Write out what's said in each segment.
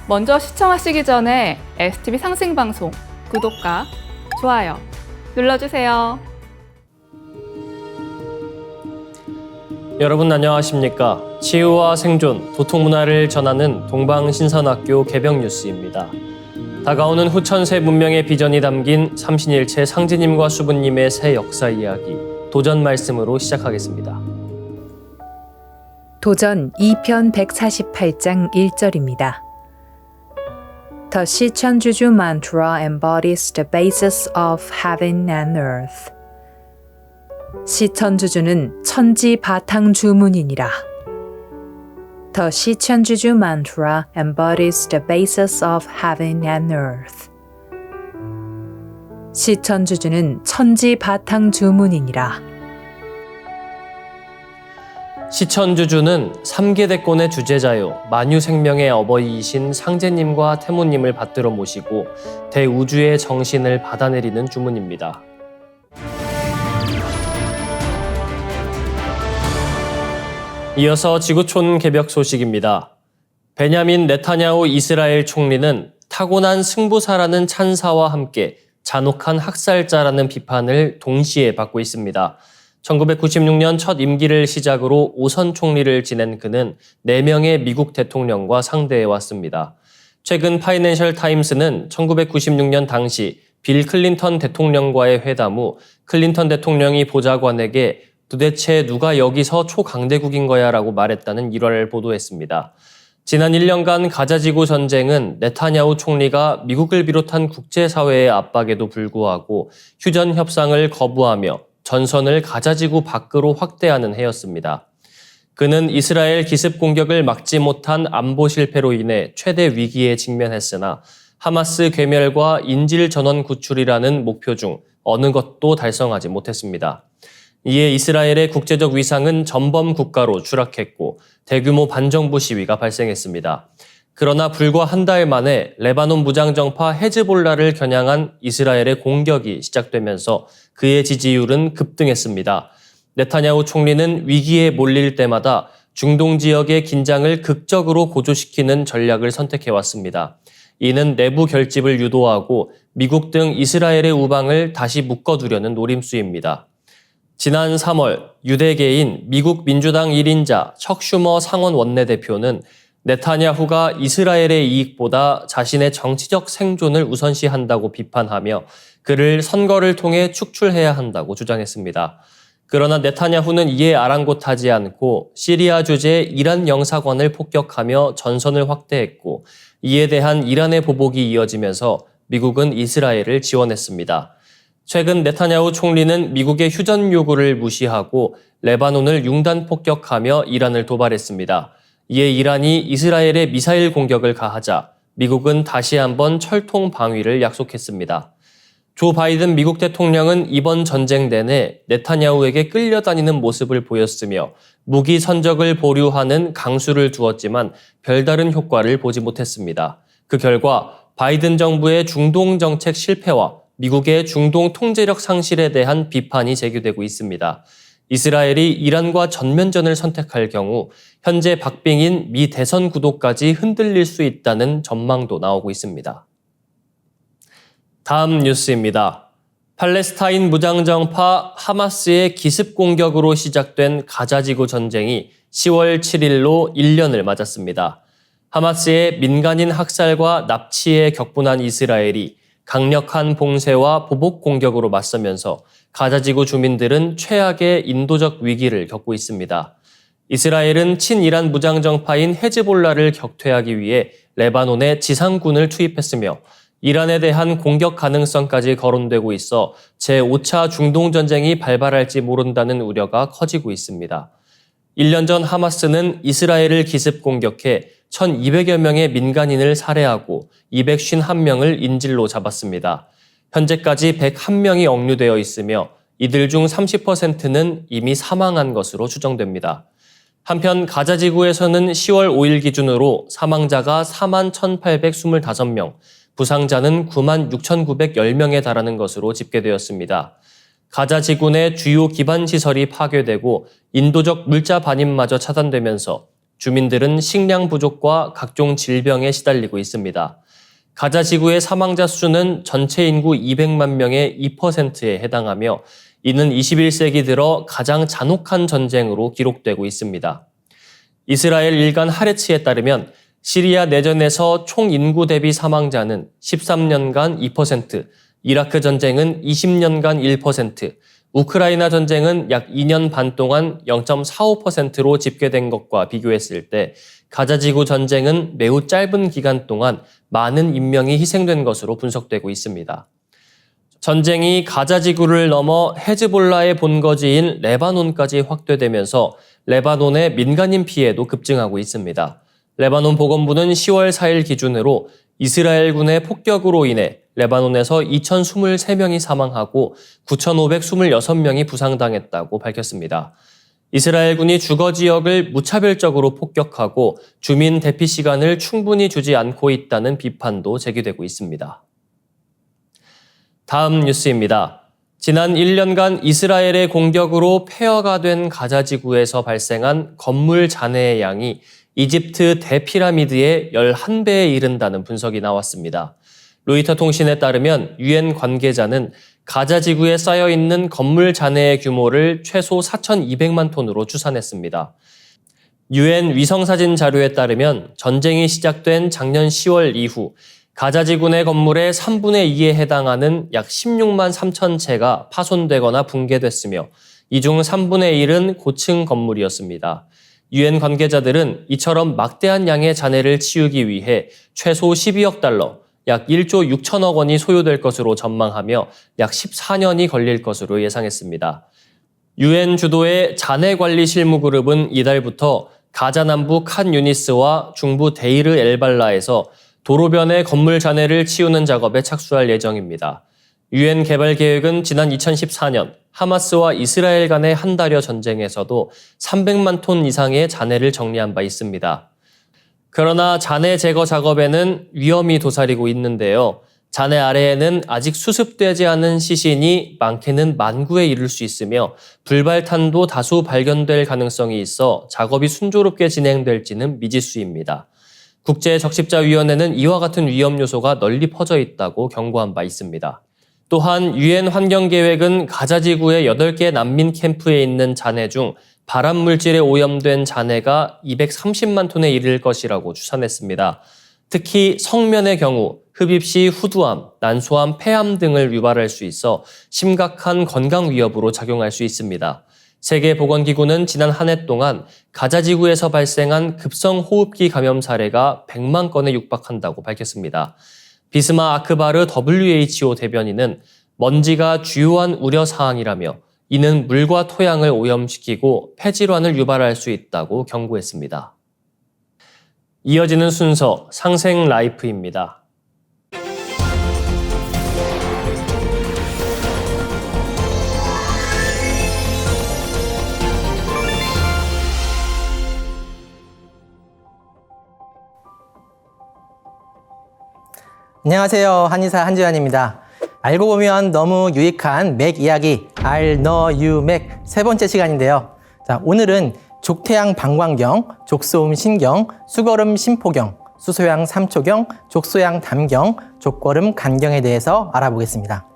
먼저 시청하시기 전에 STV 상승방송 구독과 좋아요 눌러주세요. 여러분 안녕하십니까? 치유와 생존, 도통문화를 전하는 동방신선학교 개병뉴스입니다. 다가오는 후천세 문명의 비전이 담긴 삼신일체 상제님과 수부님의 새 역사 이야기, 도전 말씀으로 시작하겠습니다. 도전 2편 148장 1절입니다. The 시천주주 mantra embodies the basis of heaven and earth. 시천주주는 천지 바탕 주문이니라. The 시천주주 mantra embodies the basis of heaven and earth. 시천주주는 천지 바탕 주문이니라. 시천주주는 3개 대권의 주제자요 만유생명의 어버이이신 상제님과 태무님을 받들어 모시고 대우주의 정신을 받아내리는 주문입니다. 이어서 지구촌 개벽 소식입니다. 베냐민 네타냐후 이스라엘 총리는 타고난 승부사라는 찬사와 함께 잔혹한 학살자라는 비판을 동시에 받고 있습니다. 1996년 첫 임기를 시작으로 5선 총리를 지낸 그는 4명의 미국 대통령과 상대해왔습니다. 최근 파이낸셜 타임스는 1996년 당시 빌 클린턴 대통령과의 회담 후 클린턴 대통령이 보좌관에게 도대체 누가 여기서 초강대국인 거야 라고 말했다는 일화를 보도했습니다. 지난 1년간 가자지구 전쟁은 네타냐후 총리가 미국을 비롯한 국제사회의 압박에도 불구하고 휴전 협상을 거부하며 전선을 가자지구 밖으로 확대하는 해였습니다. 그는 이스라엘 기습 공격을 막지 못한 안보 실패로 인해 최대 위기에 직면했으나 하마스 괴멸과 인질 전원 구출이라는 목표 중 어느 것도 달성하지 못했습니다. 이에 이스라엘의 국제적 위상은 전범 국가로 추락했고 대규모 반정부 시위가 발생했습니다. 그러나 불과 한 달 만에 레바논 무장정파 헤즈볼라를 겨냥한 이스라엘의 공격이 시작되면서 그의 지지율은 급등했습니다. 네타냐후 총리는 위기에 몰릴 때마다 중동 지역의 긴장을 극적으로 고조시키는 전략을 선택해왔습니다. 이는 내부 결집을 유도하고 미국 등 이스라엘의 우방을 다시 묶어두려는 노림수입니다. 지난 3월 유대계인 미국 민주당 1인자 척 슈머 상원 원내대표는 네타냐후가 이스라엘의 이익보다 자신의 정치적 생존을 우선시한다고 비판하며 그를 선거를 통해 축출해야 한다고 주장했습니다. 그러나 네타냐후는 이에 아랑곳하지 않고 시리아 주재 이란 영사관을 폭격하며 전선을 확대했고 이에 대한 이란의 보복이 이어지면서 미국은 이스라엘을 지원했습니다. 최근 네타냐후 총리는 미국의 휴전 요구를 무시하고 레바논을 융단 폭격하며 이란을 도발했습니다. 이에 이란이 이스라엘에 미사일 공격을 가하자 미국은 다시 한번 철통 방위를 약속했습니다. 조 바이든 미국 대통령은 이번 전쟁 내내 네타냐후에게 끌려다니는 모습을 보였으며 무기 선적을 보류하는 강수를 두었지만 별다른 효과를 보지 못했습니다. 그 결과 바이든 정부의 중동 정책 실패와 미국의 중동 통제력 상실에 대한 비판이 제기되고 있습니다. 이스라엘이 이란과 전면전을 선택할 경우 현재 박빙인 미 대선 구도까지 흔들릴 수 있다는 전망도 나오고 있습니다. 다음 뉴스입니다. 팔레스타인 무장정파 하마스의 기습 공격으로 시작된 가자지구 전쟁이 10월 7일로 1년을 맞았습니다. 하마스의 민간인 학살과 납치에 격분한 이스라엘이 강력한 봉쇄와 보복 공격으로 맞서면서 가자지구 주민들은 최악의 인도적 위기를 겪고 있습니다. 이스라엘은 친이란 무장정파인 헤즈볼라를 격퇴하기 위해 레바논에 지상군을 투입했으며 이란에 대한 공격 가능성까지 거론되고 있어 제5차 중동전쟁이 발발할지 모른다는 우려가 커지고 있습니다. 1년 전 하마스는 이스라엘을 기습 공격해 1,200여 명의 민간인을 살해하고 251명을 인질로 잡았습니다. 현재까지 101명이 억류되어 있으며 이들 중 30%는 이미 사망한 것으로 추정됩니다. 한편 가자지구에서는 10월 5일 기준으로 사망자가 41,825명, 부상자는 96,910명에 달하는 것으로 집계되었습니다. 가자지구 내 주요 기반시설이 파괴되고 인도적 물자 반입마저 차단되면서 주민들은 식량 부족과 각종 질병에 시달리고 있습니다. 가자 지구의 사망자 수는 전체 인구 200만 명의 2%에 해당하며 이는 21세기 들어 가장 잔혹한 전쟁으로 기록되고 있습니다. 이스라엘 일간 하레츠에 따르면 시리아 내전에서 총 인구 대비 사망자는 13년간 2%, 이라크 전쟁은 20년간 1%, 우크라이나 전쟁은 약 2년 반 동안 0.45%로 집계된 것과 비교했을 때 가자지구 전쟁은 매우 짧은 기간 동안 많은 인명이 희생된 것으로 분석되고 있습니다. 전쟁이 가자지구를 넘어 헤즈볼라의 본거지인 레바논까지 확대되면서 레바논의 민간인 피해도 급증하고 있습니다. 레바논 보건부는 10월 4일 기준으로 이스라엘군의 폭격으로 인해 레바논에서 2,023명이 사망하고 9,526명이 부상당했다고 밝혔습니다. 이스라엘군이 주거 지역을 무차별적으로 폭격하고 주민 대피 시간을 충분히 주지 않고 있다는 비판도 제기되고 있습니다. 다음 뉴스입니다. 지난 1년간 이스라엘의 공격으로 폐허가 된 가자지구에서 발생한 건물 잔해의 양이 이집트 대피라미드의 11배에 이른다는 분석이 나왔습니다. 로이터 통신에 따르면 유엔 관계자는 가자지구에 쌓여있는 건물 잔해의 규모를 최소 4,200만 톤으로 추산했습니다. 유엔 위성사진 자료에 따르면 전쟁이 시작된 작년 10월 이후 가자지구 내 건물의 3분의 2에 해당하는 약 16만 3천 채가 파손되거나 붕괴됐으며 이 중 3분의 1은 고층 건물이었습니다. 유엔 관계자들은 이처럼 막대한 양의 잔해를 치우기 위해 최소 12억 달러, 약 1조 6천억 원이 소요될 것으로 전망하며 약 14년이 걸릴 것으로 예상했습니다. 유엔 주도의 잔해관리 실무그룹은 이달부터 가자 남부 칸 유니스와 중부 데이르 엘발라에서 도로변의 건물 잔해를 치우는 작업에 착수할 예정입니다. 유엔 개발 계획은 지난 2014년 하마스와 이스라엘 간의 한 달여 전쟁에서도 300만 톤 이상의 잔해를 정리한 바 있습니다. 그러나 잔해 제거 작업에는 위험이 도사리고 있는데요. 잔해 아래에는 아직 수습되지 않은 시신이 많게는 10,000구에 이를 수 있으며 불발탄도 다수 발견될 가능성이 있어 작업이 순조롭게 진행될지는 미지수입니다. 국제적십자위원회는 이와 같은 위험 요소가 널리 퍼져 있다고 경고한 바 있습니다. 또한 유엔 환경계획은 가자지구의 8개 난민 캠프에 있는 잔해 중 발암 물질에 오염된 잔해가 230만 톤에 이를 것이라고 추산했습니다. 특히 성면의 경우 흡입 시 후두암, 난소암, 폐암 등을 유발할 수 있어 심각한 건강 위협으로 작용할 수 있습니다. 세계보건기구는 지난 한 해 동안 가자지구에서 발생한 급성호흡기 감염 사례가 100만 건에 육박한다고 밝혔습니다. 비스마 아크바르 WHO 대변인은 먼지가 주요한 우려사항이라며 이는 물과 토양을 오염시키고 폐질환을 유발할 수 있다고 경고했습니다. 이어지는 순서 상생 라이프입니다. 안녕하세요. 한의사 한지환입니다. 알고 보면 너무 유익한 맥 이야기 알, 너, 유, 맥 세 번째 시간인데요. 자, 오늘은 족태양 방광경, 족소음 신경, 수거름 심포경, 수소양 삼초경, 족소양 담경, 족거름 간경에 대해서 알아보겠습니다.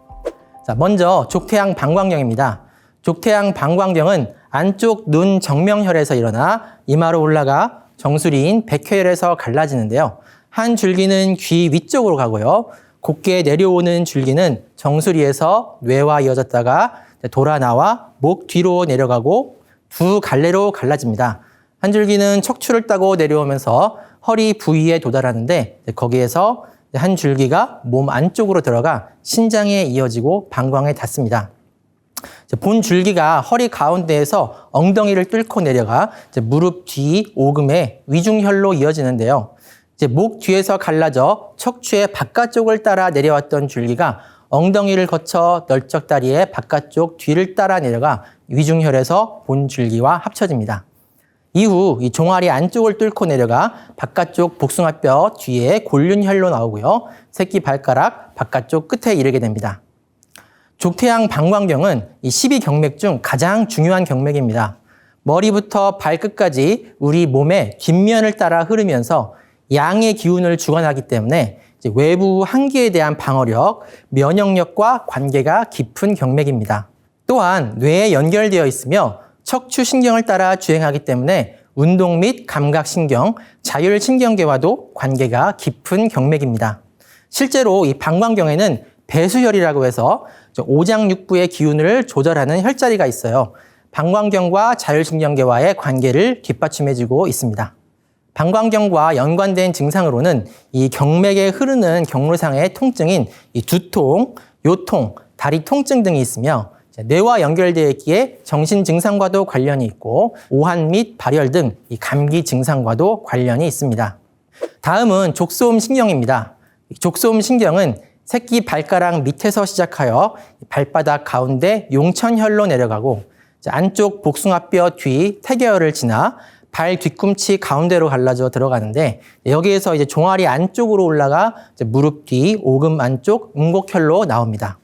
자, 먼저 족태양 방광경입니다. 족태양 방광경은 안쪽 눈 정명혈에서 일어나 이마로 올라가 정수리인 백회혈에서 갈라지는데요. 한 줄기는 귀 위쪽으로 가고요. 곧게 내려오는 줄기는 정수리에서 뇌와 이어졌다가 돌아 나와 목 뒤로 내려가고 두 갈래로 갈라집니다. 한 줄기는 척추를 따고 내려오면서 허리 부위에 도달하는데 거기에서 한 줄기가 몸 안쪽으로 들어가 신장에 이어지고 방광에 닿습니다. 본 줄기가 허리 가운데에서 엉덩이를 뚫고 내려가 무릎 뒤 오금에 위중혈로 이어지는데요. 목 뒤에서 갈라져 척추의 바깥쪽을 따라 내려왔던 줄기가 엉덩이를 거쳐 널쩍다리의 바깥쪽 뒤를 따라 내려가 위중혈에서 본 줄기와 합쳐집니다. 이후 이 종아리 안쪽을 뚫고 내려가 바깥쪽 복숭아뼈 뒤에 골륜혈로 나오고요. 새끼 발가락 바깥쪽 끝에 이르게 됩니다. 족태양 방광경은 이 12경맥 중 가장 중요한 경맥입니다. 머리부터 발끝까지 우리 몸의 뒷면을 따라 흐르면서 양의 기운을 주관하기 때문에 이제 외부 한기에 대한 방어력, 면역력과 관계가 깊은 경맥입니다. 또한 뇌에 연결되어 있으며 척추신경을 따라 주행하기 때문에 운동 및 감각신경, 자율신경계와도 관계가 깊은 경맥입니다. 실제로 이 방광경에는 배수혈이라고 해서 오장육부의 기운을 조절하는 혈자리가 있어요. 방광경과 자율신경계와의 관계를 뒷받침해주고 있습니다. 방광경과 연관된 증상으로는 이 경맥에 흐르는 경로상의 통증인 이 두통, 요통, 다리 통증 등이 있으며 뇌와 연결되어 있기에 정신 증상과도 관련이 있고 오한 및 발열 등 이 감기 증상과도 관련이 있습니다. 다음은 족소음 신경입니다. 족소음 신경은 새끼 발가락 밑에서 시작하여 발바닥 가운데 용천혈로 내려가고 안쪽 복숭아뼈 뒤 태계혈을 지나 발 뒤꿈치 가운데로 갈라져 들어가는데 여기에서 이제 종아리 안쪽으로 올라가 무릎 뒤 오금 안쪽 음곡혈로 나옵니다.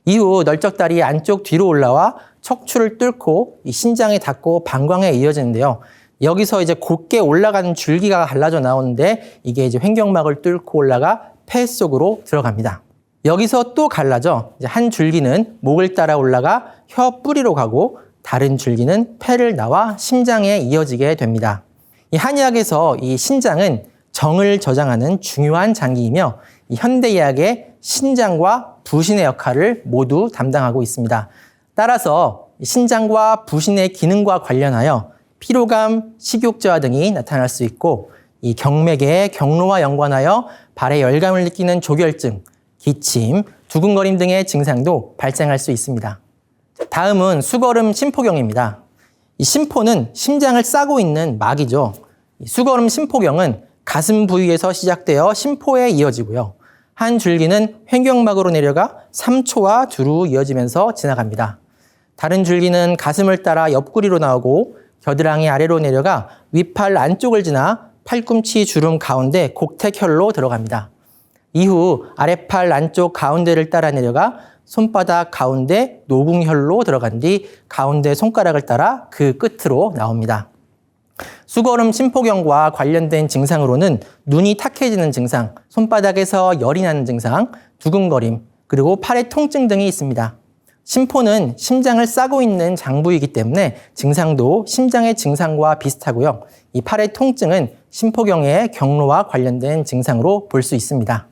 이후 널쩍다리 안쪽 뒤로 올라와 척추를 뚫고 이 신장에 닿고 방광에 이어지는데요. 여기서 이제 곧게 올라가는 줄기가 갈라져 나오는데 이게 이제 횡격막을 뚫고 올라가 폐 속으로 들어갑니다. 여기서 또 갈라져 이제 한 줄기는 목을 따라 올라가 혀 뿌리로 가고 다른 줄기는 폐를 나와 심장에 이어지게 됩니다. 이 한의학에서 이 신장은 정을 저장하는 중요한 장기이며 이 현대의학의 신장과 부신의 역할을 모두 담당하고 있습니다. 따라서 신장과 부신의 기능과 관련하여 피로감, 식욕저하 등이 나타날 수 있고 이 경맥의 경로와 연관하여 발에 열감을 느끼는 조결증, 기침, 두근거림 등의 증상도 발생할 수 있습니다. 다음은 수거름 심포경입니다. 이 심포는 심장을 싸고 있는 막이죠. 이 수거름 심포경은 가슴 부위에서 시작되어 심포에 이어지고요. 한 줄기는 횡격막으로 내려가 삼초와 두루 이어지면서 지나갑니다. 다른 줄기는 가슴을 따라 옆구리로 나오고 겨드랑이 아래로 내려가 윗팔 안쪽을 지나 팔꿈치 주름 가운데 곡택혈로 들어갑니다. 이후 아랫팔 안쪽 가운데를 따라 내려가 손바닥 가운데 노궁혈로 들어간 뒤 가운데 손가락을 따라 그 끝으로 나옵니다. 수거름 심포경과 관련된 증상으로는 눈이 탁해지는 증상, 손바닥에서 열이 나는 증상, 두근거림, 그리고 팔의 통증 등이 있습니다. 심포는 심장을 싸고 있는 장부이기 때문에 증상도 심장의 증상과 비슷하고요. 이 팔의 통증은 심포경의 경로와 관련된 증상으로 볼 수 있습니다.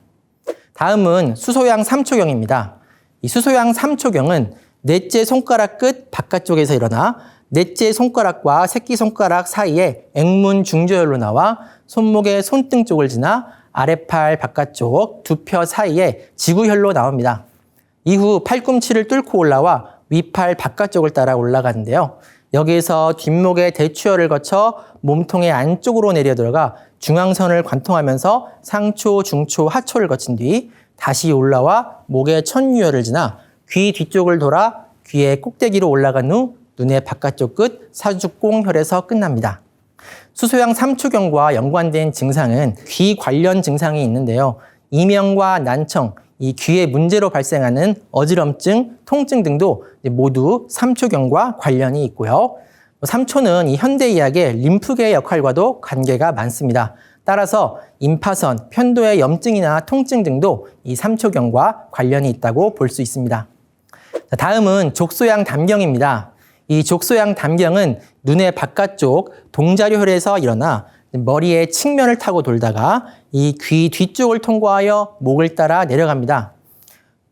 다음은 수소양 삼초경입니다. 이 수소양 삼초경은 넷째 손가락 끝 바깥쪽에서 일어나 넷째 손가락과 새끼손가락 사이에 액문 중저혈로 나와 손목의 손등 쪽을 지나 아랫팔 바깥쪽 두 펴 사이에 지구혈로 나옵니다. 이후 팔꿈치를 뚫고 올라와 윗팔 바깥쪽을 따라 올라가는데요. 여기에서 뒷목의 대추혈을 거쳐 몸통의 안쪽으로 내려 들어가 중앙선을 관통하면서 상초, 중초, 하초를 거친 뒤 다시 올라와 목의 천유혈을 지나 귀 뒤쪽을 돌아 귀의 꼭대기로 올라간 후 눈의 바깥쪽 끝 사주공혈에서 끝납니다. 수소양 삼초경과 연관된 증상은 귀 관련 증상이 있는데요. 이명과 난청, 이 귀의 문제로 발생하는 어지럼증, 통증 등도 모두 삼초경과 관련이 있고요. 삼초는 이 현대의학의 림프계의 역할과도 관계가 많습니다. 따라서 임파선, 편도의 염증이나 통증 등도 이 삼초경과 관련이 있다고 볼 수 있습니다. 다음은 족소양 담경입니다. 이 족소양 담경은 눈의 바깥쪽 동자료혈에서 일어나 머리의 측면을 타고 돌다가 이 귀 뒤쪽을 통과하여 목을 따라 내려갑니다.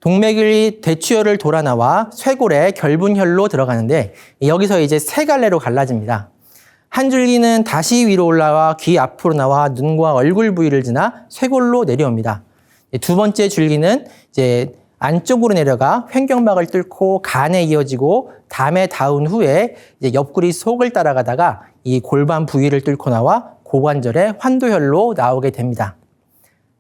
동맥이 대추혈을 돌아 나와 쇄골의 결분혈로 들어가는데 여기서 이제 세 갈래로 갈라집니다. 한 줄기는 다시 위로 올라와 귀 앞으로 나와 눈과 얼굴 부위를 지나 쇄골로 내려옵니다. 두 번째 줄기는 이제 안쪽으로 내려가 횡격막을 뚫고 간에 이어지고 담에 닿은 후에 이제 옆구리 속을 따라가다가 이 골반 부위를 뚫고 나와 고관절의 환도혈로 나오게 됩니다.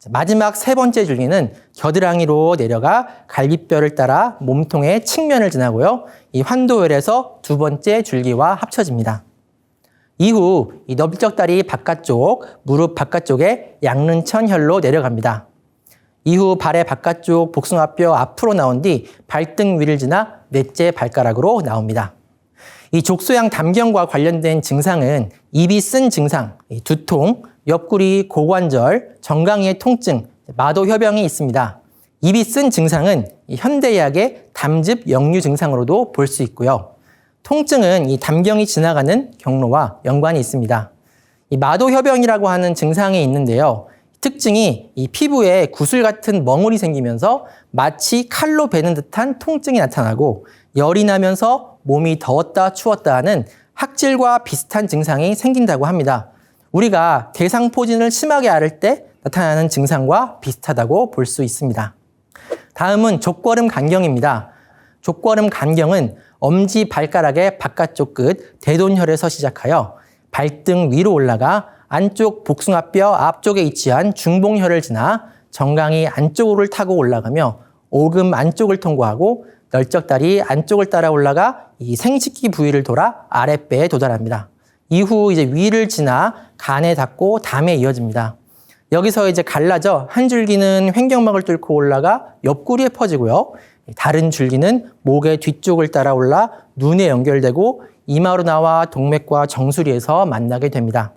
마지막 세 번째 줄기는 겨드랑이로 내려가 갈비뼈를 따라 몸통의 측면을 지나고요. 이 환도혈에서 두 번째 줄기와 합쳐집니다. 이후 이 넓적다리 바깥쪽, 무릎 바깥쪽에 양른천혈로 내려갑니다. 이후 발의 바깥쪽 복숭아뼈 앞으로 나온 뒤 발등 위를 지나 넷째 발가락으로 나옵니다. 이 족소양 담경과 관련된 증상은 입이 쓴 증상, 두통, 옆구리, 고관절, 정강이의 통증, 마도협영이 있습니다. 입이 쓴 증상은 현대의학의 담즙 역류 증상으로도 볼 수 있고요. 통증은 이 담경이 지나가는 경로와 연관이 있습니다. 이 마도협영이라고 하는 증상이 있는데요. 특징이 이 피부에 구슬 같은 멍울이 생기면서 마치 칼로 베는 듯한 통증이 나타나고 열이 나면서 몸이 더웠다 추웠다 하는 학질과 비슷한 증상이 생긴다고 합니다. 우리가 대상포진을 심하게 앓을 때 나타나는 증상과 비슷하다고 볼 수 있습니다. 다음은 족걸음 간경입니다. 족걸음 간경은 엄지 발가락의 바깥쪽 끝 대돈혈에서 시작하여 발등 위로 올라가 안쪽 복숭아뼈 앞쪽에 위치한 중봉혈을 지나 정강이 안쪽을 타고 올라가며 오금 안쪽을 통과하고 널쩍다리 안쪽을 따라 올라가 이 생식기 부위를 돌아 아랫배에 도달합니다. 이후 이제 위를 지나 간에 닿고 담에 이어집니다. 여기서 이제 갈라져 한 줄기는 횡격막을 뚫고 올라가 옆구리에 퍼지고요. 다른 줄기는 목의 뒤쪽을 따라 올라 눈에 연결되고 이마로 나와 동맥과 정수리에서 만나게 됩니다.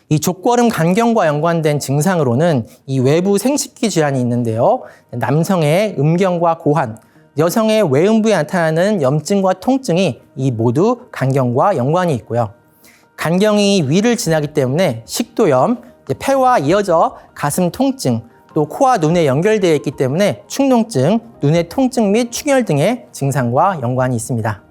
이 족걸음 간경과 연관된 증상으로는 이 외부 생식기 질환이 있는데요. 남성의 음경과 고환, 여성의 외음부에 나타나는 염증과 통증이 이 모두 간경과 연관이 있고요. 간경이 위를 지나기 때문에 식도염, 폐와 이어져 가슴 통증, 또 코와 눈에 연결되어 있기 때문에 축농증, 눈의 통증 및 충혈 등의 증상과 연관이 있습니다.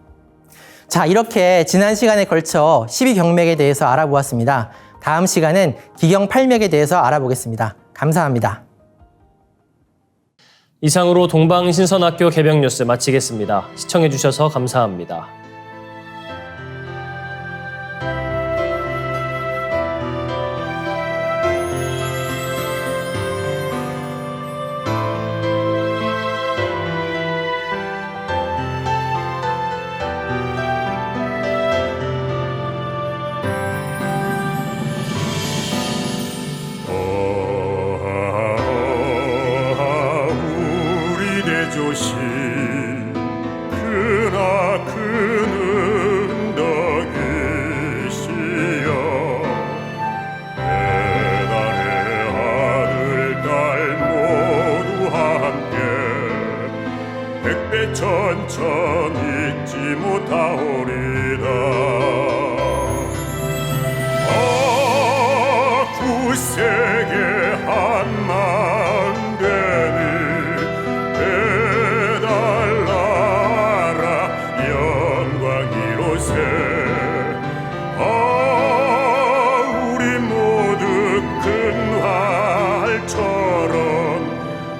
자, 이렇게 지난 시간에 걸쳐 12경맥에 대해서 알아보았습니다. 다음 시간은 기경팔맥에 대해서 알아보겠습니다. 감사합니다. 이상으로 동방신선학교 개병 뉴스 마치겠습니다. 시청해주셔서 감사합니다. 조시 크나큰 덕이시여 배달의 아들 딸 모두 함께 백배천천 잊지 못하오리다. 구세계 한마음 되니 우리 모두 큰 활처럼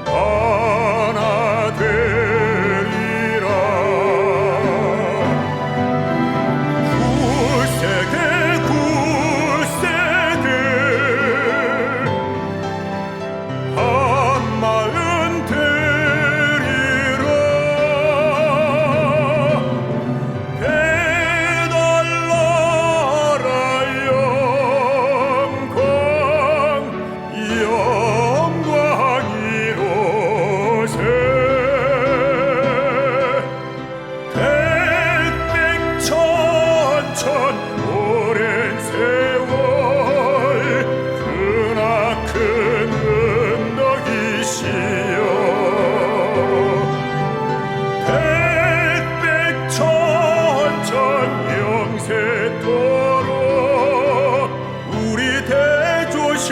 하나 되리라. 구세계 한마음 되리라. 오랜 세월 크나큰 은덕이시여 백백천천 영세토록 우리 대조신이로세.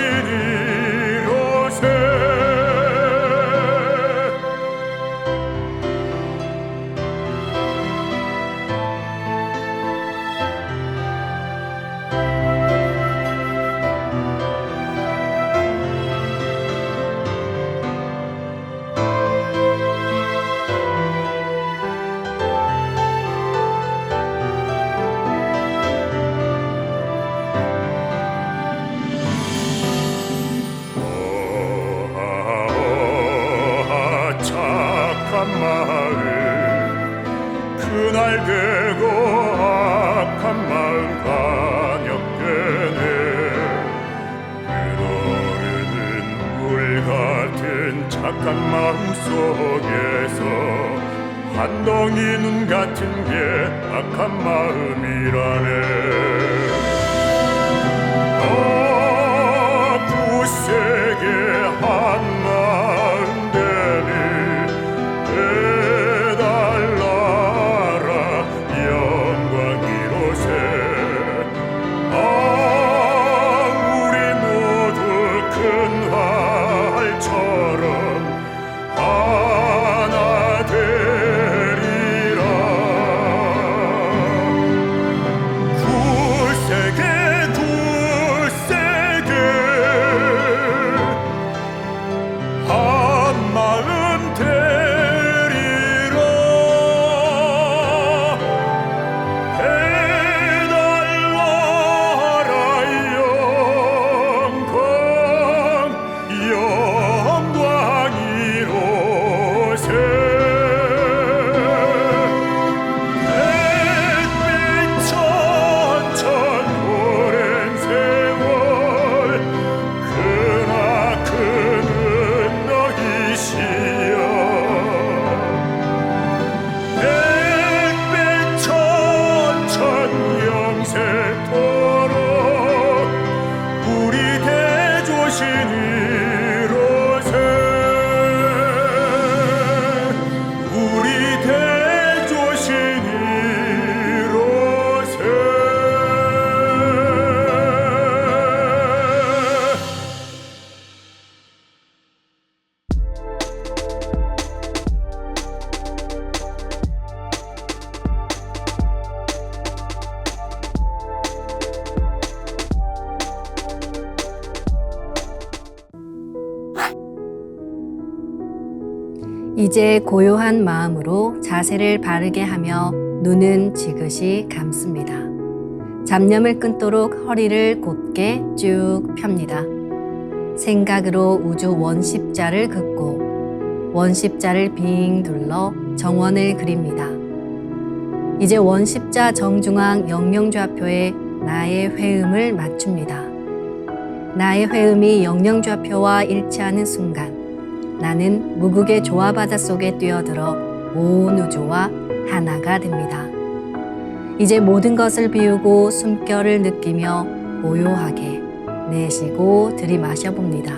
착한 마음 그날 되고 악한 마음 간역되네. 흐르는 물 같은 착한 마음 속에서 한 덩이 눈 같은 게 악한 마음이라네. 굳세게 한 마음 되니 해달라라 영광 이로새. 우리 모두 큰 활처럼 하나 되리라. 굳세게 한 마음 되리라. 해달라라 영광이로새. 햇빛 천천 오랜 세월 크나큰 너희시여. 햇빛 천천 영세토록 우리 대조신이로세. 우리 대조신이로세. 이제 고요한 마음으로 자세를 바르게 하며 눈은 지그시 감습니다. 잡념을 끊도록 허리를 곧게 쭉 펴니다. 생각으로 우주 원십자를 긋고 원십자를 빙 둘러 정원을 그립니다. 이제 원십자 정중앙 영영좌표에 나의 회음을 맞춥니다. 나의 회음이 영영좌표와 일치하는 순간 나는 무극의 조화바다 속에 뛰어들어 온 우주와 하나가 됩니다. 이제 모든 것을 비우고 숨결을 느끼며 고요하게 내쉬고 들이마셔 봅니다.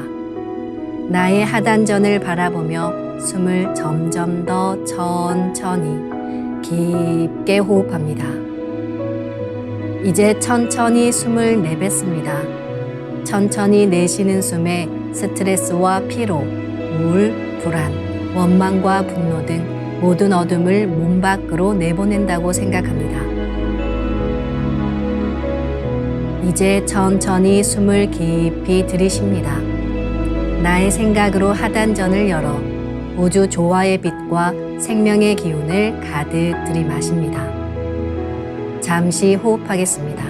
나의 하단전을 바라보며 숨을 점점 더 천천히 깊게 호흡합니다. 이제 천천히 숨을 내뱉습니다. 천천히 내쉬는 숨에 스트레스와 피로, 우울, 불안, 원망과 분노 등 모든 어둠을 몸 밖으로 내보낸다고 생각합니다. 이제 천천히 숨을 깊이 들이쉽니다. 나의 생각으로 하단전을 열어 우주 조화의 빛과 생명의 기운을 가득 들이마십니다. 잠시 호흡하겠습니다.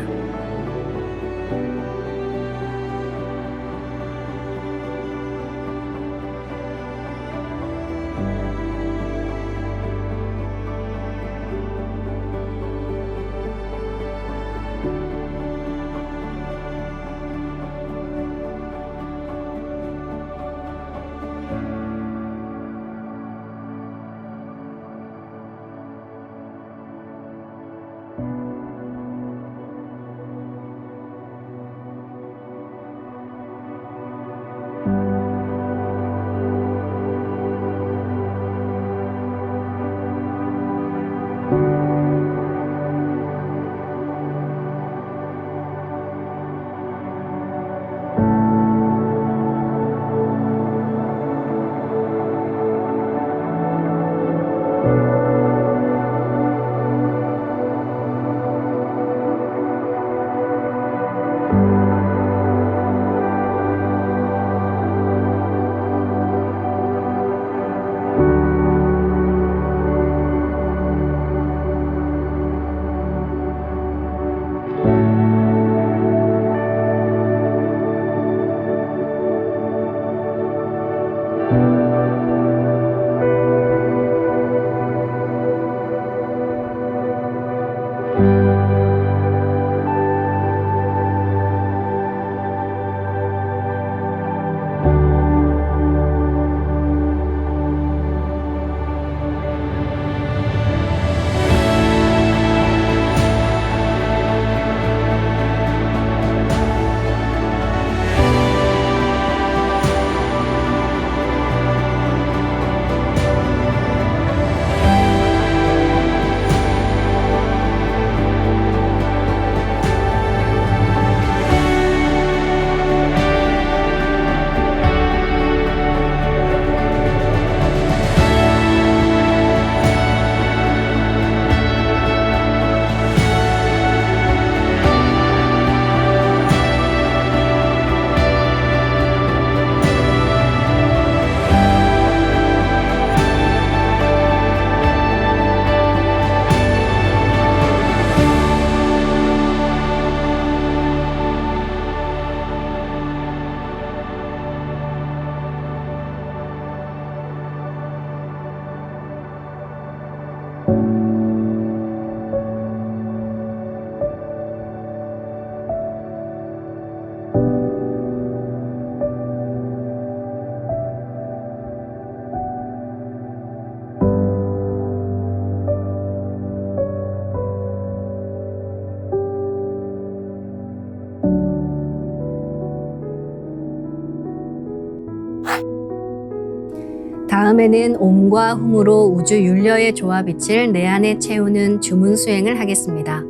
다음에는 옴과 훔으로 우주 율려의 조화빛을 내 안에 채우는 주문 수행을 하겠습니다.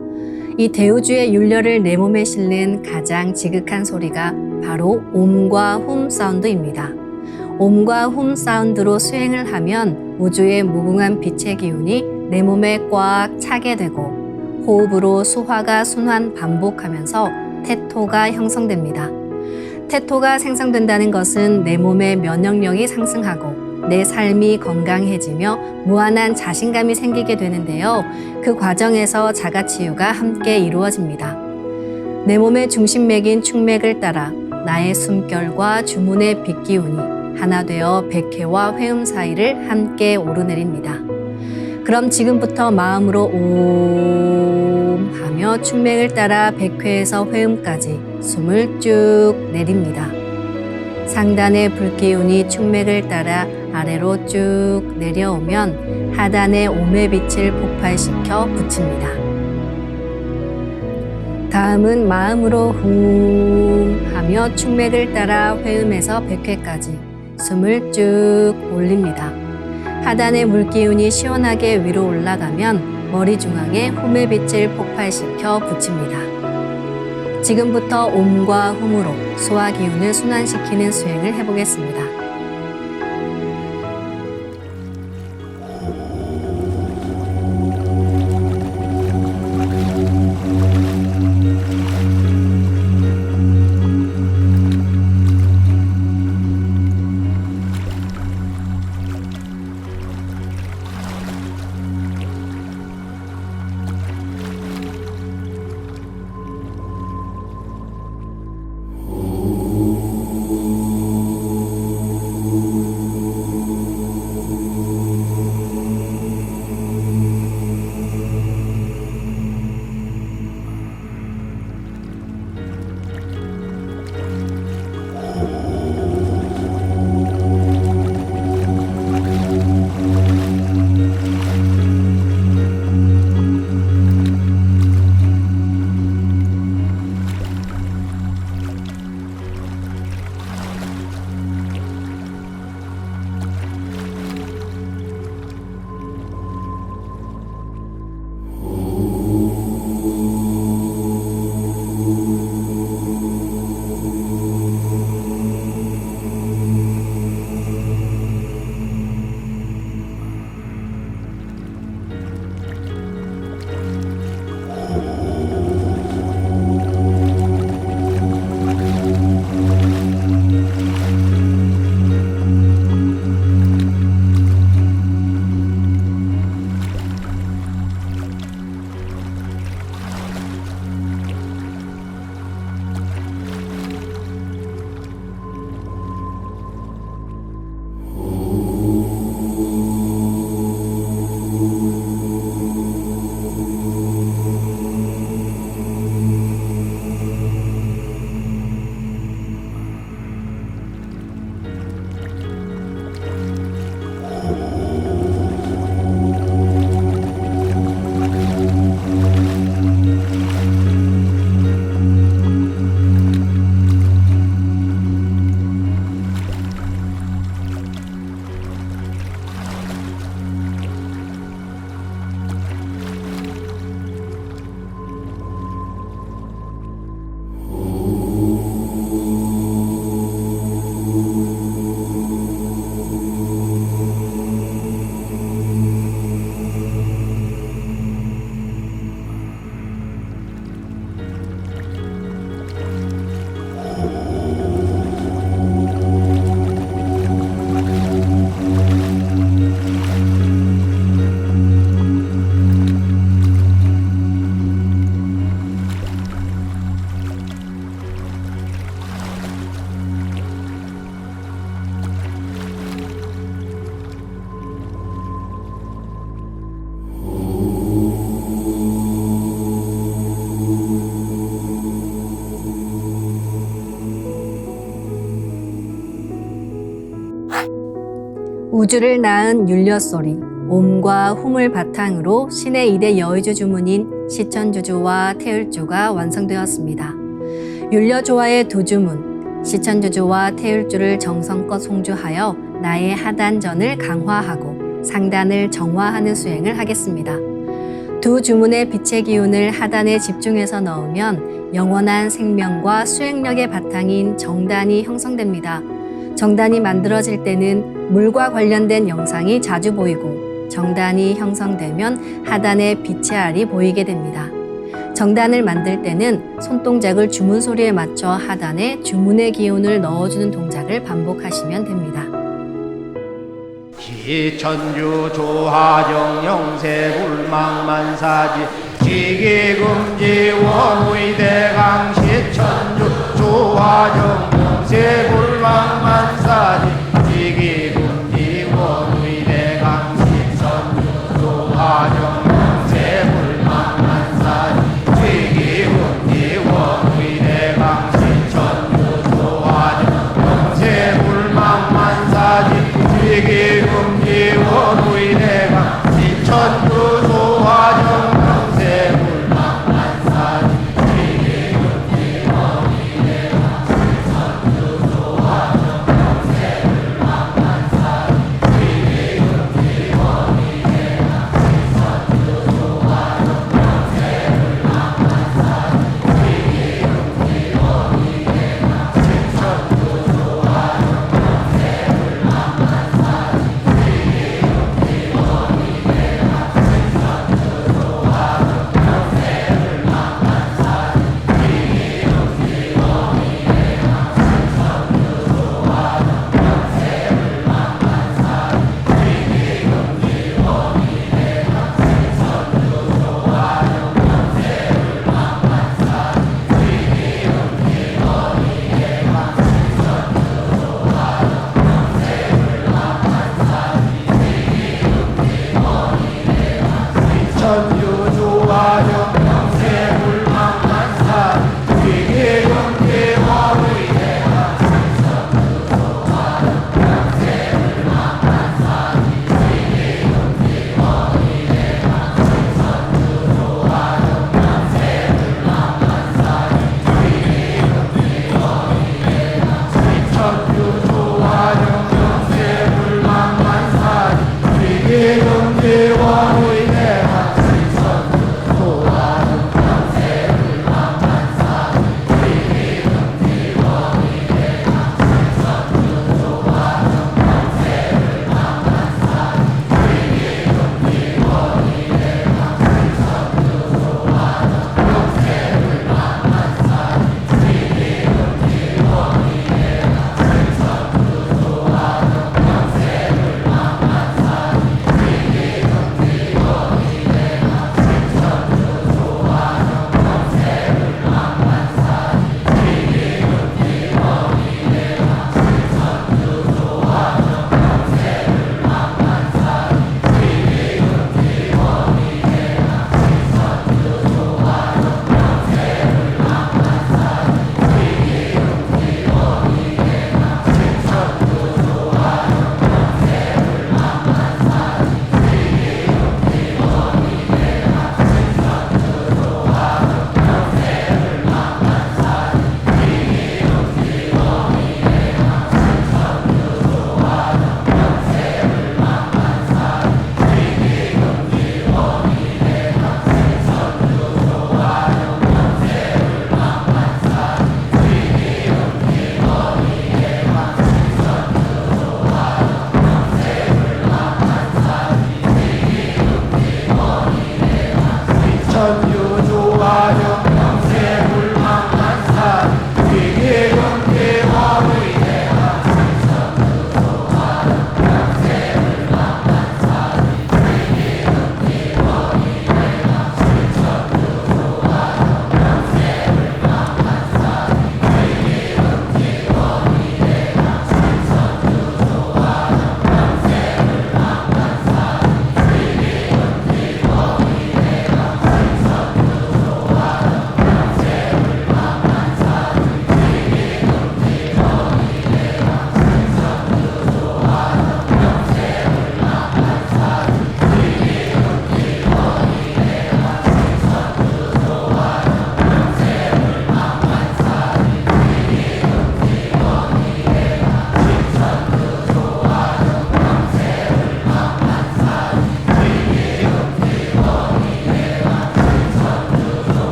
이 대우주의 율려를 내 몸에 실는 가장 지극한 소리가 바로 옴과 훔 사운드입니다. 옴과 훔 사운드로 수행을 하면 우주의 무궁한 빛의 기운이 내 몸에 꽉 차게 되고 호흡으로 수화가 순환 반복하면서 태토가 형성됩니다. 태토가 생성된다는 것은 내 몸의 면역력이 상승하고 내 삶이 건강해지며 무한한 자신감이 생기게 되는데요. 그 과정에서 자가치유가 함께 이루어집니다. 내 몸의 중심맥인 축맥을 따라 나의 숨결과 주문의 빛기운이 하나 되어 백회와 회음 사이를 함께 오르내립니다. 그럼 지금부터 마음으로 옴 하며 축맥을 따라 백회에서 회음까지 숨을 쭉 내립니다. 상단의 불기운이 축맥을 따라 아래로 쭉 내려오면 하단의 옴의 빛을 폭발시켜 붙입니다. 다음은 마음으로 훔 하며 축맥을 따라 회음에서 백회까지 숨을 쭉 올립니다. 하단의 물기운이 시원하게 위로 올라가면 머리 중앙에 홈의 빛을 폭발시켜 붙입니다. 지금부터 옴과 훔으로 소화 기운을 순환시키는 수행을 해보겠습니다. 우주를 낳은 율려소리, 옴과 훔을 바탕으로 신의 2대 여의주 주문인 시천주주와 태율주가 완성되었습니다. 율려조화의 두 주문, 시천주주와 태율주를 정성껏 송주하여 나의 하단전을 강화하고 상단을 정화하는 수행을 하겠습니다. 두 주문의 빛의 기운을 하단에 집중해서 넣으면 영원한 생명과 수행력의 바탕인 정단이 형성됩니다. 정단이 만들어질 때는 물과 관련된 영상이 자주 보이고 정단이 형성되면 하단에 빛의 알이 보이게 됩니다. 정단을 만들 때는 손동작을 주문 소리에 맞춰 하단에 주문의 기운을 넣어주는 동작을 반복하시면 됩니다. 시천주 조하정 영세 불망만사지 시기금지 원의대강 시천주 조하정 영세 불망만사지 시기금지 원의대강 시천주 조하정 영세 불망만사지 시기금지 원의대강 시천주 조하정 영세 불망만사지 시기금지 원의대강 시천주 조하정 영세 불망만사지 시기금지 원의대강 시천주 조하정 영세 불망만사지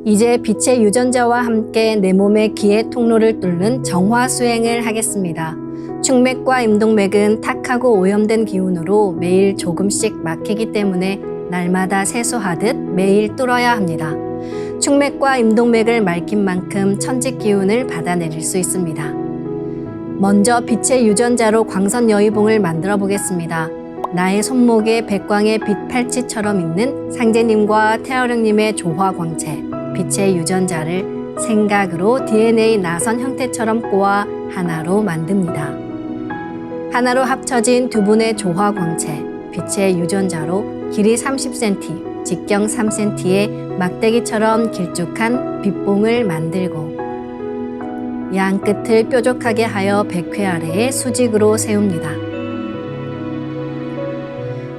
이제 빛의 유전자와 함께 내 몸의 기의 통로를 뚫는 정화 수행을 하겠습니다. 축맥과 임동맥은 탁하고 오염된 기운으로 매일 조금씩 막히기 때문에 날마다 세수하듯 매일 뚫어야 합니다. 축맥과 임동맥을 맑힌 만큼 천직 기운을 받아내릴 수 있습니다. 먼저 빛의 유전자로 광선 여의봉을 만들어 보겠습니다. 나의 손목에 백광의 빛 팔찌처럼 있는 상제님과 태어령님의 조화광채, 빛의 유전자를 생각으로 DNA 나선 형태처럼 꼬아 하나로 만듭니다. 하나로 합쳐진 두 분의 조화광채, 빛의 유전자로 길이 30cm, 직경 3cm의 막대기처럼 길쭉한 빛봉을 만들고 양 끝을 뾰족하게 하여 백회 아래에 수직으로 세웁니다.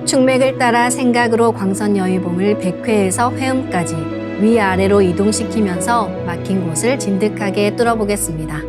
축맥을 따라 생각으로 광선 여의봉을 백회에서 회음까지 위아래로 이동시키면서 막힌 곳을 진득하게 뚫어보겠습니다.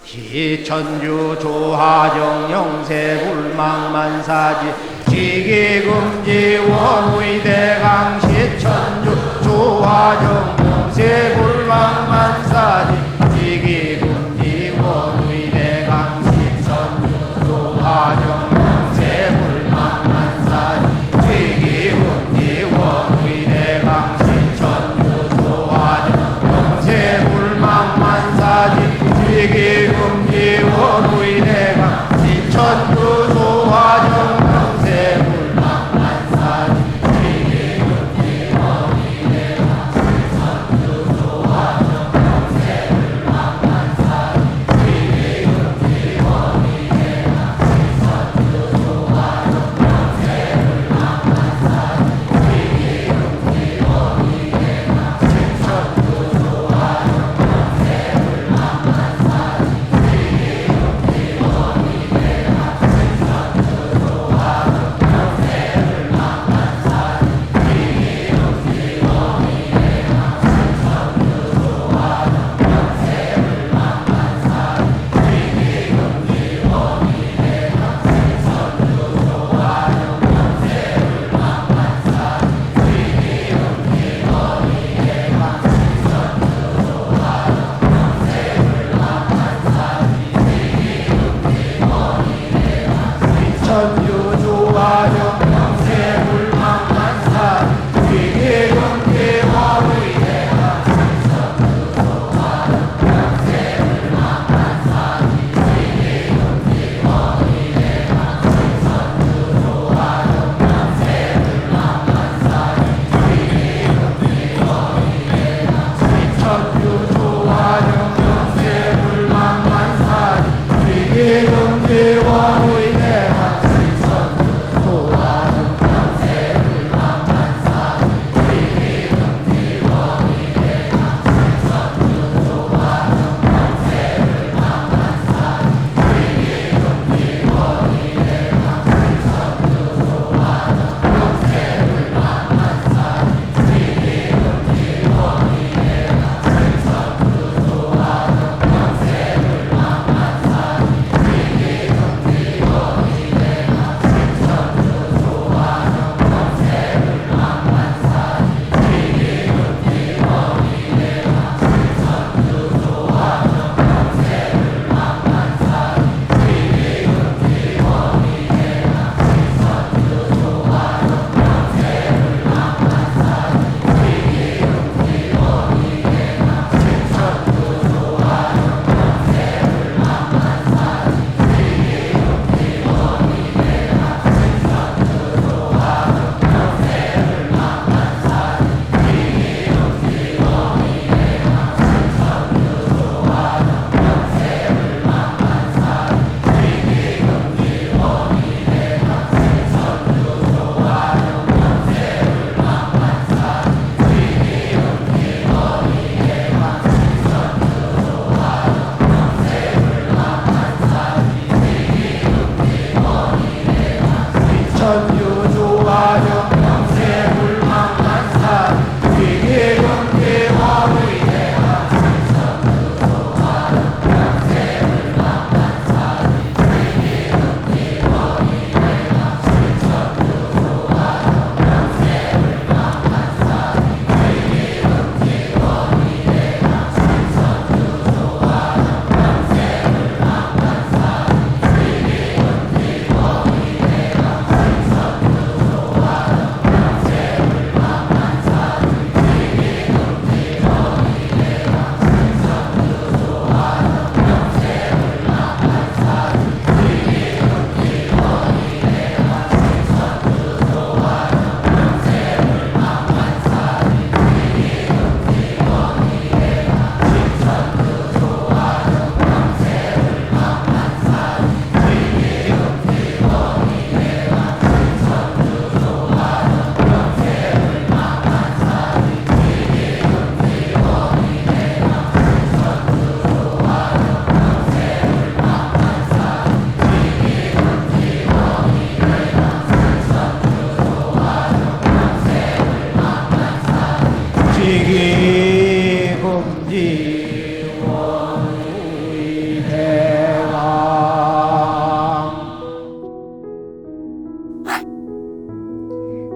기천주 조하정 영세 불망만사지 지기금지 원의대강 시천주 조하정 영세 불망만사지 지기금지 원의대강 시천주 조하정 영세 불망만사지 지기금지 원의대강 시천주 조하정 영세 불망만사지 지기금지 원의대강 시천주 조하정 영세 불망만사지 지기금지 원의대강 시천주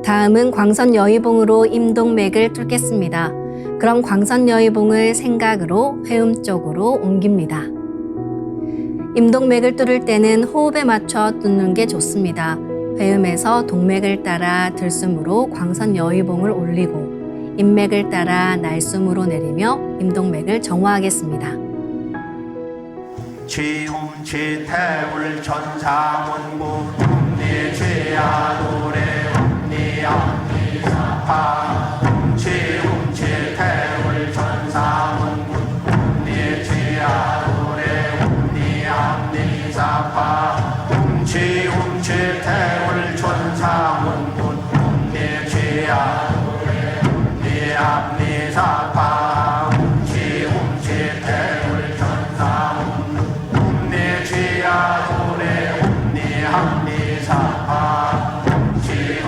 다음은 광선 여의봉으로 임동맥을 뚫겠습니다. 그럼 광선 여의봉을 생각으로 회음 쪽으로 옮깁니다. 임동맥을 뚫을 때는 호흡에 맞춰 뚫는 게 좋습니다. 회음에서 동맥을 따라 들숨으로 광선 여의봉을 올리고 인맥을 따라 날숨으로 내리며 임동맥을 정화하겠습니다. 지움지태울 전사문구 ум니죄야 노래 ум니암니사파 지움지태울 전사문구 ум니죄야 노래 ум니암니사파 지움지태울 전사문구 ум니죄야 노래 ум니암니사파 지움지태울 전사문구 ум니죄야 노래 ум니암니사파 지움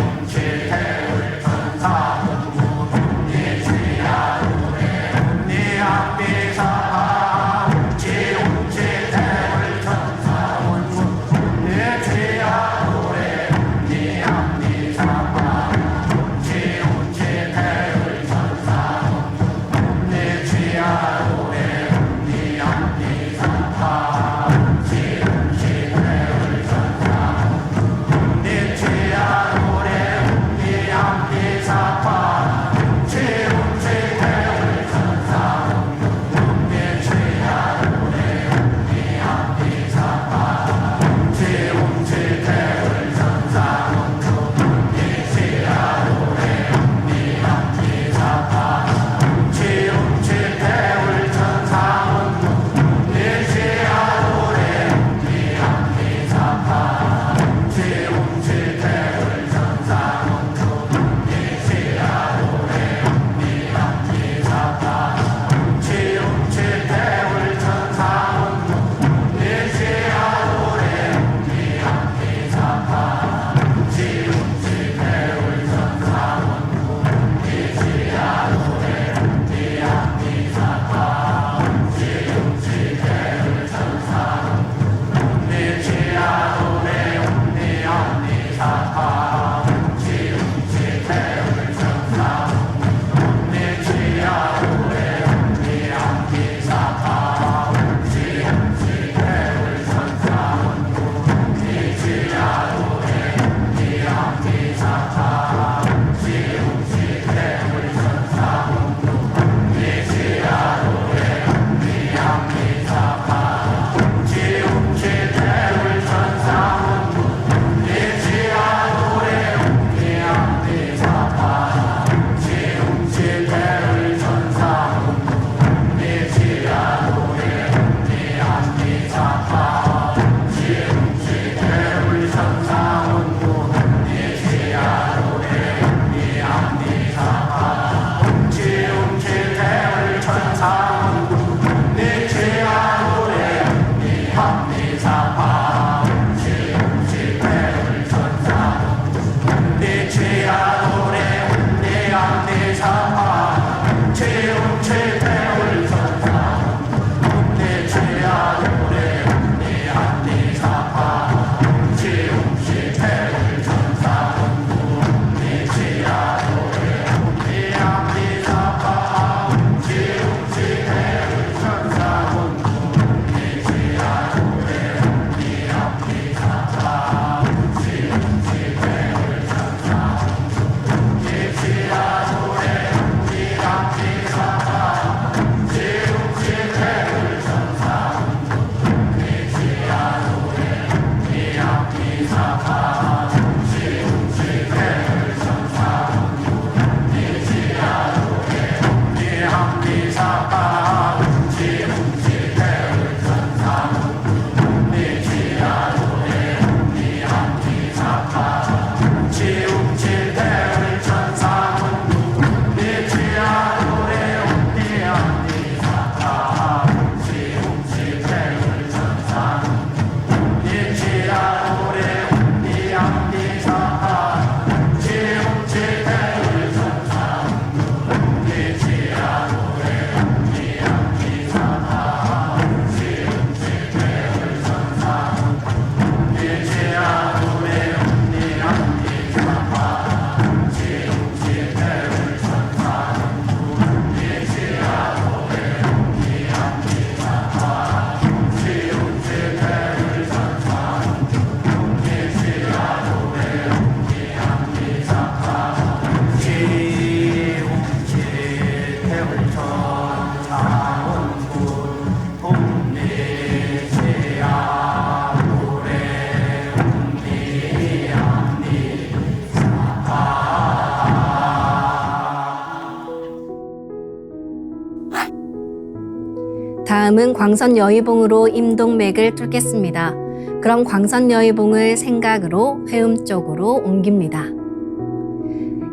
다음은 광선 여의봉으로 임동맥을 뚫겠습니다. 그럼 광선 여의봉을 생각으로 회음 쪽으로 옮깁니다.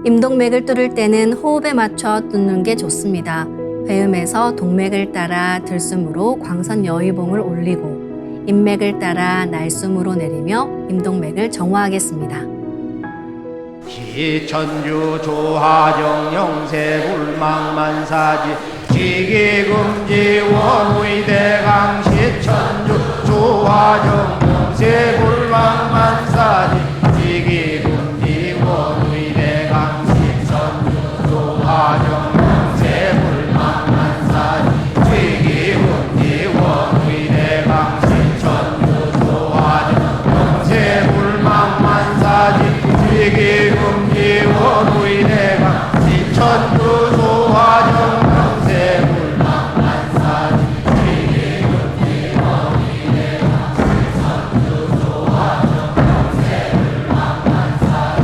임동맥을 뚫을 때는 호흡에 맞춰 뚫는 게 좋습니다. 회음에서 동맥을 따라 들숨으로 광선 여의봉을 올리고 인맥을 따라 날숨으로 내리며 임동맥을 정화하겠습니다. 시천주 조화정 영세불망만사지 지기금지 원의대강 시천주 조화정 영세불망만사지 지기금지 원의대강 시천주 조화정 영세불망만사지 지기금지 원의대강 시천주 조화정 영세불망만사지 지기금지 원의대강 시천주 조화정 영세불망만사지 지기금지 원의대강 시천주 조화정 영세불망만사지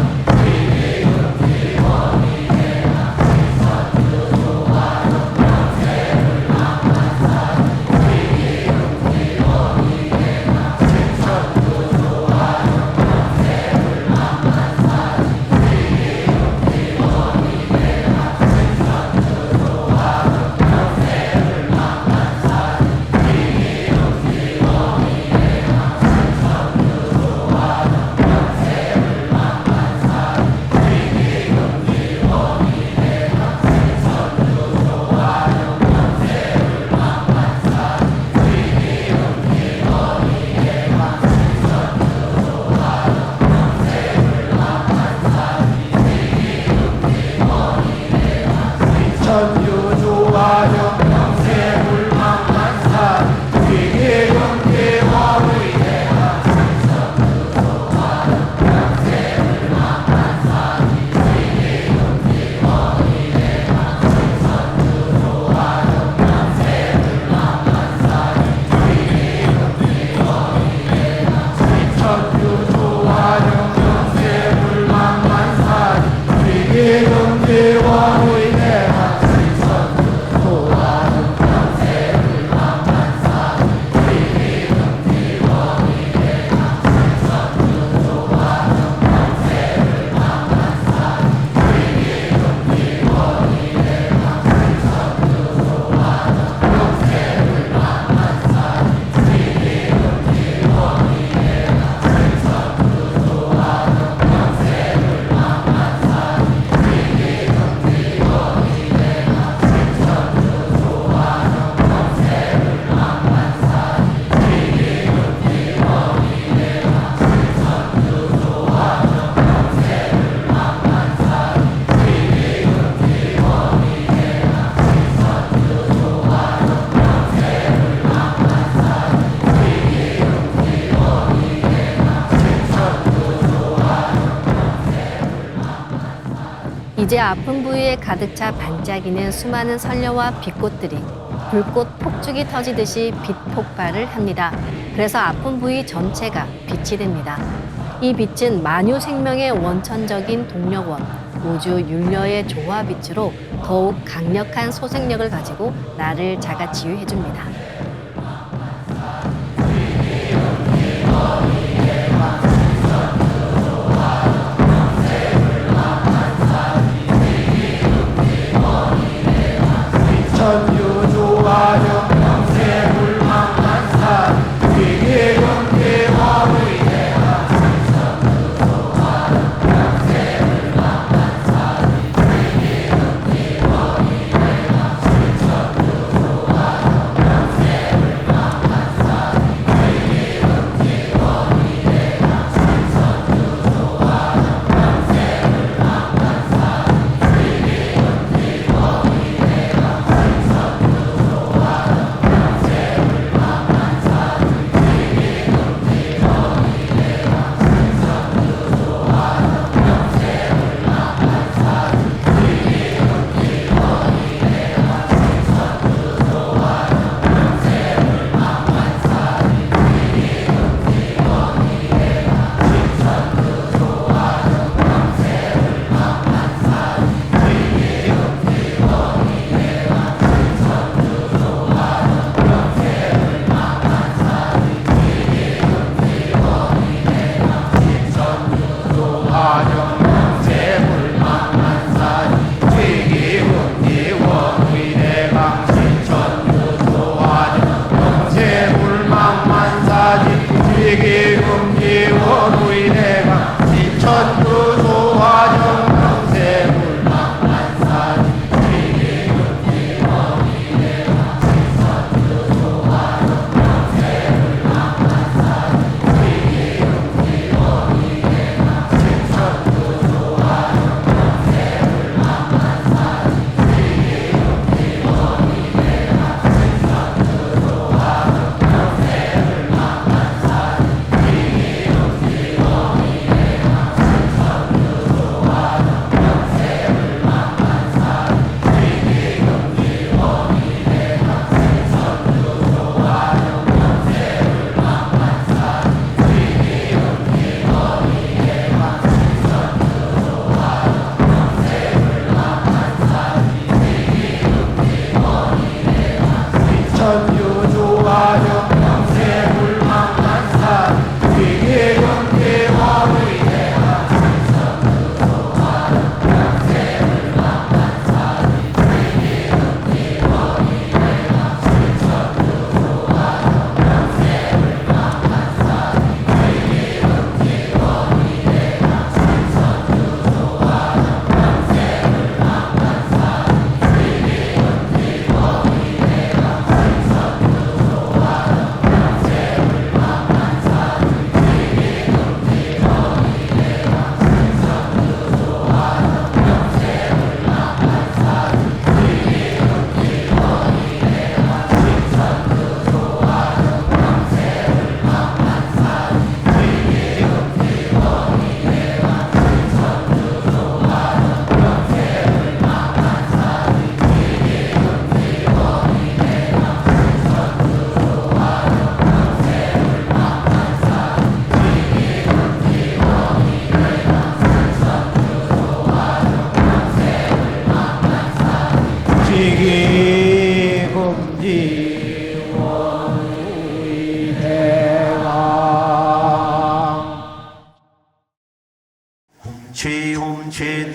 지기금지 원의대강 시천주 조화정 영세불망만사지 지기금지 원의대강 시천주 조화정 천주조화정 영세불망만사지 지기금지 원의대강 천주조화정 영세불망만사지 지기금지 원의대강 이제 아픈 부위에 가득 차 반짝이는 수많은 선녀와 빛꽃들이 불꽃 폭죽이 터지듯이 빛 폭발을 합니다. 그래서 아픈 부위 전체가 빛이 됩니다. 이 빛은 만유 생명의 원천적인 동력원, 우주 율려의 조화 빛으로 더욱 강력한 소생력을 가지고 나를 자가 치유해 줍니다. 천주조화정 영세불망만사지 지기금지 원의대강 시천주 조화정 영세불망만사지 지기금지 원의대강 시천주 조화정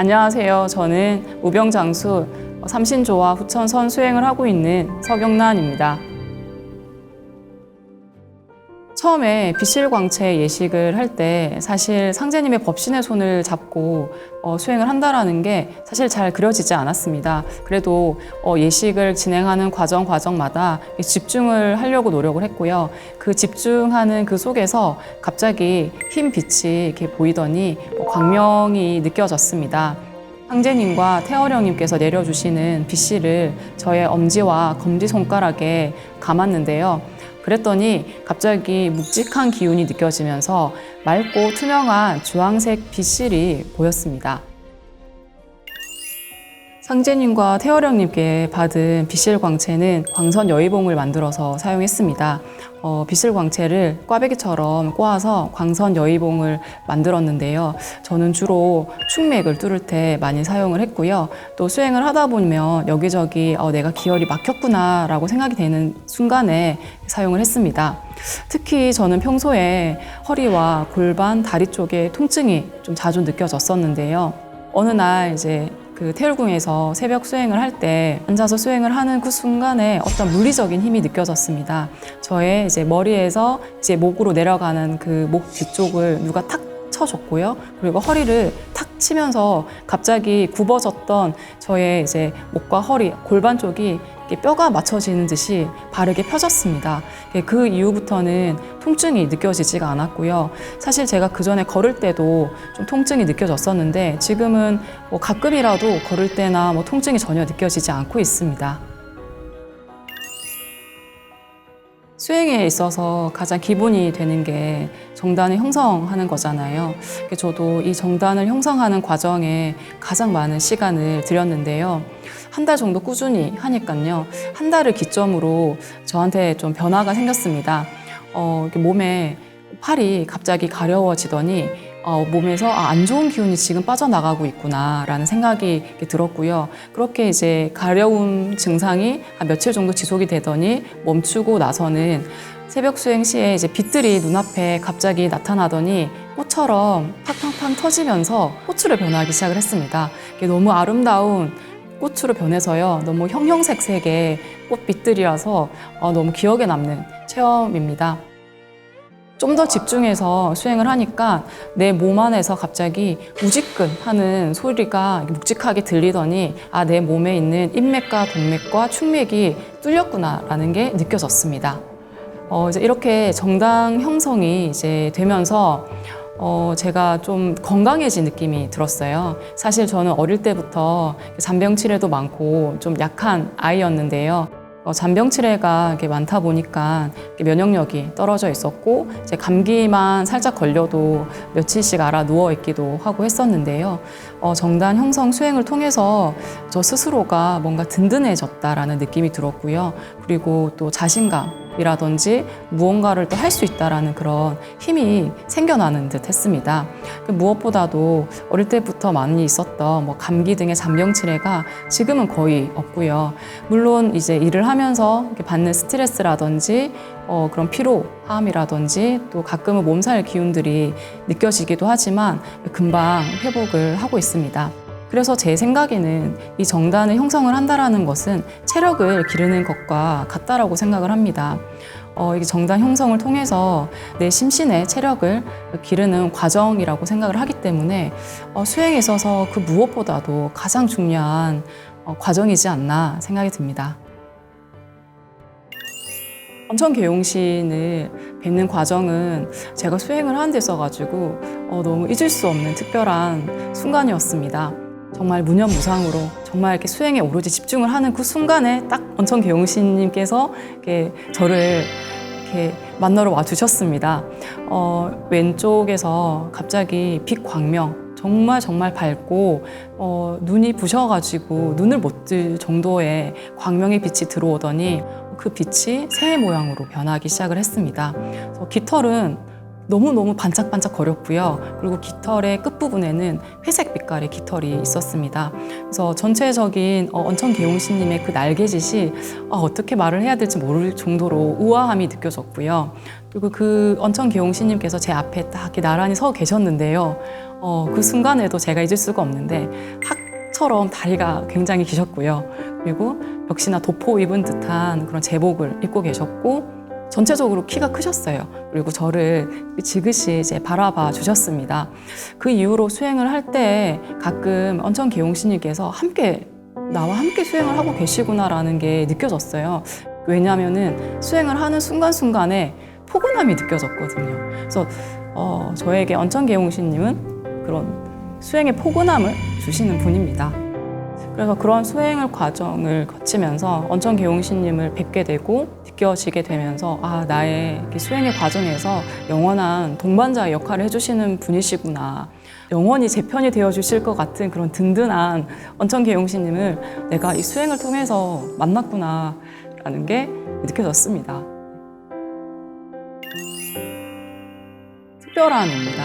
안녕하세요. 저는 우병장수 삼신조와 후천선 수행을 하고 있는 서경란입니다. 처음에 비실광채 예식을 할 때 사실 상제님의 법신의 손을 잡고 수행을 한다라는 게 사실 잘 그려지지 않았습니다. 그래도 예식을 진행하는 과정마다 집중을 하려고 노력을 했고요. 그 집중하는 그 속에서 갑자기 흰 빛이 이렇게 보이더니 광명이 느껴졌습니다. 상제님과 태어령님께서 내려주시는 빛실을 저의 엄지와 검지손가락에 감았는데요. 그랬더니 갑자기 묵직한 기운이 느껴지면서 맑고 투명한 주황색 빛실이 보였습니다. 상제님과 태어령님께 받은 빛실광채는 광선 여의봉을 만들어서 사용했습니다. 빛실광채를 꽈배기처럼 꼬아서 광선 여의봉을 만들었는데요. 저는 주로 충맥을 뚫을 때 많이 사용을 했고요. 또 수행을 하다 보면 여기저기 내가 기혈이 막혔구나 라고 생각이 되는 순간에 사용을 했습니다. 특히 저는 평소에 허리와 골반, 다리 쪽에 통증이 좀 자주 느껴졌었는데요. 어느 날 이제 그 태울궁에서 새벽 수행을 할 때 앉아서 수행을 하는 그 순간에 어떤 물리적인 힘이 느껴졌습니다. 저의 이제 머리에서 이제 목으로 내려가는 그 목 뒤쪽을 누가 탁 쳐줬고요. 그리고 허리를 탁 치면서 갑자기 굽어졌던 저의 이제 목과 허리, 골반 쪽이 뼈가 맞춰지는 듯이 바르게 펴졌습니다. 그 이후부터는 통증이 느껴지지가 않았고요. 사실 제가 그 전에 걸을 때도 좀 통증이 느껴졌었는데 지금은 뭐 가끔이라도 걸을 때나 뭐 통증이 전혀 느껴지지 않고 있습니다. 수행에 있어서 가장 기본이 되는 게 정단을 형성하는 거잖아요. 저도 이 정단을 형성하는 과정에 가장 많은 시간을 들였는데요. 한 달 정도 꾸준히 하니까요. 한 달을 기점으로 저한테 좀 변화가 생겼습니다. 몸에 팔이 갑자기 가려워지더니 몸에서 안 좋은 기운이 지금 빠져나가고 있구나라는 생각이 들었고요. 그렇게 이제 가려움 증상이 한 며칠 정도 지속이 되더니 멈추고 나서는 새벽 수행 시에 이제 빛들이 눈앞에 갑자기 나타나더니 꽃처럼 팡팡팡 터지면서 꽃으로 변하기 시작을 했습니다. 이게 너무 아름다운 꽃으로 변해서요. 너무 형형색색의 꽃빛들이라서 너무 기억에 남는 체험입니다. 좀 더 집중해서 수행을 하니까 내 몸 안에서 갑자기 우지끈 하는 소리가 묵직하게 들리더니 내 몸에 있는 인맥과 동맥과 충맥이 뚫렸구나라는 게 느껴졌습니다. 이제 이렇게 정당 형성이 이제 되면서 제가 좀 건강해진 느낌이 들었어요. 사실 저는 어릴 때부터 잔병치레도 많고 좀 약한 아이였는데요. 잔병치레가 이렇게 많다 보니까 면역력이 떨어져 있었고 이제 감기만 살짝 걸려도 며칠씩 알아 누워 있기도 하고 했었는데요. 정단 형성 수행을 통해서 저 스스로가 뭔가 든든해졌다라는 느낌이 들었고요. 그리고 또 자신감이라든지 무언가를 또 할 수 있다라는 그런 힘이 생겨나는 듯 했습니다. 무엇보다도 어릴 때부터 많이 있었던 뭐 감기 등의 잔병치레가 지금은 거의 없고요. 물론 이제 일을 하면서 받는 스트레스라든지 그런 피로함이라든지 또 가끔은 몸살 기운들이 느껴지기도 하지만 금방 회복을 하고 있습니다. 그래서 제 생각에는 이 정단을 형성을 한다라는 것은 체력을 기르는 것과 같다라고 생각을 합니다. 이 정단 형성을 통해서 내 심신의 체력을 기르는 과정이라고 생각을 하기 때문에 수행에 있어서 그 무엇보다도 가장 중요한 과정이지 않나 생각이 듭니다. 언천계용신을 뵙는 과정은 제가 수행을 하는 데 있어가지고 너무 잊을 수 없는 특별한 순간이었습니다. 정말 무념무상으로 정말 이렇게 수행에 오로지 집중을 하는 그 순간에 딱 언천계용신님께서 이렇게 저를 이렇게 만나러 와 주셨습니다. 왼쪽에서 갑자기 빛 광명 정말 밝고 눈이 부셔가지고 눈을 못 뜰 정도의 광명의 빛이 들어오더니 그 빛이 새의 모양으로 변하기 시작을 했습니다. 그래서 깃털은 너무너무 반짝반짝 거렸고요. 그리고 깃털의 끝부분에는 회색 빛깔의 깃털이 있었습니다. 그래서 전체적인 언천 계홍시님의 그 날개짓이 어떻게 말을 해야 될지 모를 정도로 우아함이 느껴졌고요. 그리고 그 언천 계홍시님께서 제 앞에 딱 이렇게 나란히 서 계셨는데요. 그 순간에도 제가 잊을 수가 없는데 학처럼 다리가 굉장히 기셨고요. 그리고 역시나 도포 입은 듯한 그런 제복을 입고 계셨고 전체적으로 키가 크셨어요. 그리고 저를 지그시 이제 바라봐 주셨습니다. 그 이후로 수행을 할 때 가끔 언천 계홍시님께서 나와 함께 수행을 하고 계시구나라는 게 느껴졌어요. 왜냐하면은 수행을 하는 순간순간에 포근함이 느껴졌거든요. 그래서 저에게 언천 계홍시님은 그런 수행의 포근함을 주시는 분입니다. 그래서 그런 수행을 과정을 거치면서 언천 계홍시님을 뵙게 되고 느껴지게 되면서 나의 수행의 과정에서 영원한 동반자의 역할을 해주시는 분이시구나. 영원히 제 편이 되어주실 것 같은 그런 든든한 언천 계홍시님을 내가 이 수행을 통해서 만났구나라는 게 느껴졌습니다. 특별함입니다.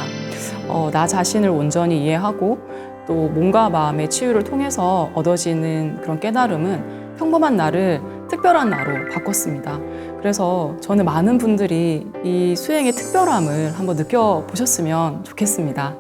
나 자신을 온전히 이해하고 또 몸과 마음의 치유를 통해서 얻어지는 그런 깨달음은 평범한 나를 특별한 나로 바꿨습니다. 그래서 저는 많은 분들이 이 수행의 특별함을 한번 느껴보셨으면 좋겠습니다.